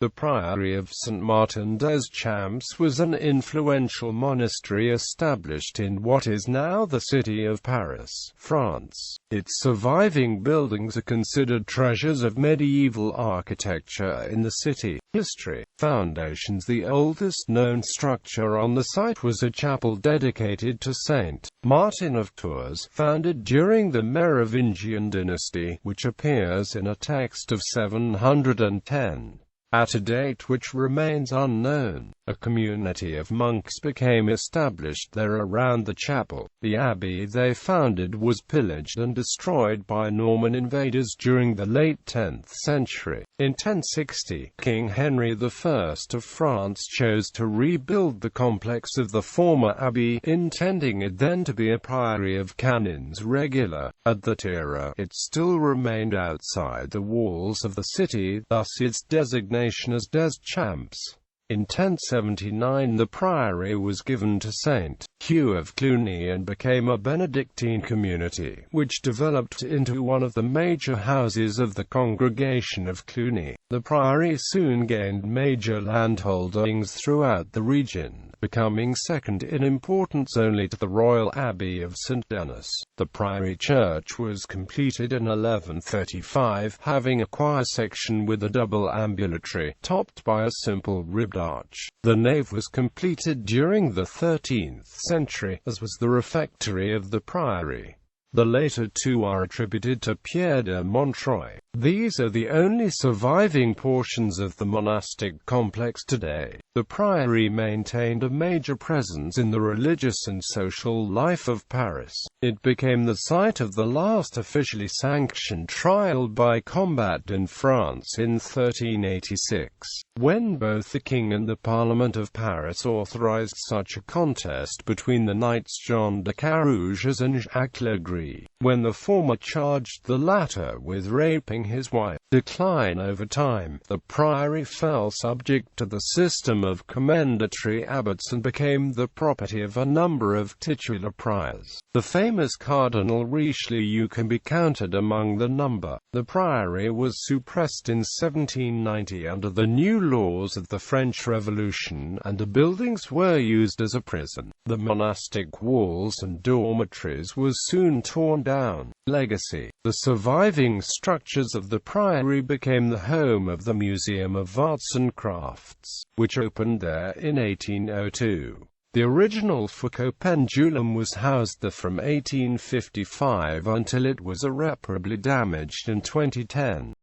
The Priory of Saint-Martin-des-Champs was an influential monastery established in what is now the city of Paris, France. Its surviving buildings are considered treasures of medieval architecture in the city. History. Foundations. The oldest known structure on the site was a chapel dedicated to Saint Martin of Tours, founded during the Merovingian dynasty, which appears in a text of 710. At a date which remains unknown, a community of monks became established there around the chapel. The abbey they founded was pillaged and destroyed by Norman invaders during the late 10th century. In 1060, King Henry I of France chose to rebuild the complex of the former abbey, intending it then to be a priory of canons regular. At that era, it still remained outside the walls of the city, thus its designation as des Champs. In 1079 the priory was given to Saint Hugh of Cluny and became a Benedictine community, which developed into one of the major houses of the Congregation of Cluny. The priory soon gained major landholdings throughout the region, becoming second in importance only to the Royal Abbey of St. Denis. The priory church was completed in 1135, having a choir section with a double ambulatory, topped by a simple ribbed arch. The nave was completed during the 13th century, as was the refectory of the priory. The later two are attributed to Pierre de Montreuil. These are the only surviving portions of the monastic complex today. The priory maintained a major presence in the religious and social life of Paris. It became the site of the last officially sanctioned trial by combat in France in 1386, when both the king and the Parliament of Paris authorized such a contest between the knights Jean de Carouges and Jacques Legris, when the former charged the latter with raping his wife. Decline. Over time, the priory fell subject to the system of commendatory abbots and became the property of a number of titular priors. The famous Cardinal Richelieu can be counted among the number. The priory was suppressed in 1790 under the new laws of the French Revolution, and the buildings were used as a prison. The monastic walls and dormitories was soon torn down. Legacy. The surviving structures of the priory became the home of the Museum of Arts and Crafts, which opened there in 1802. The original Foucault pendulum was housed there from 1855 until it was irreparably damaged in 2010.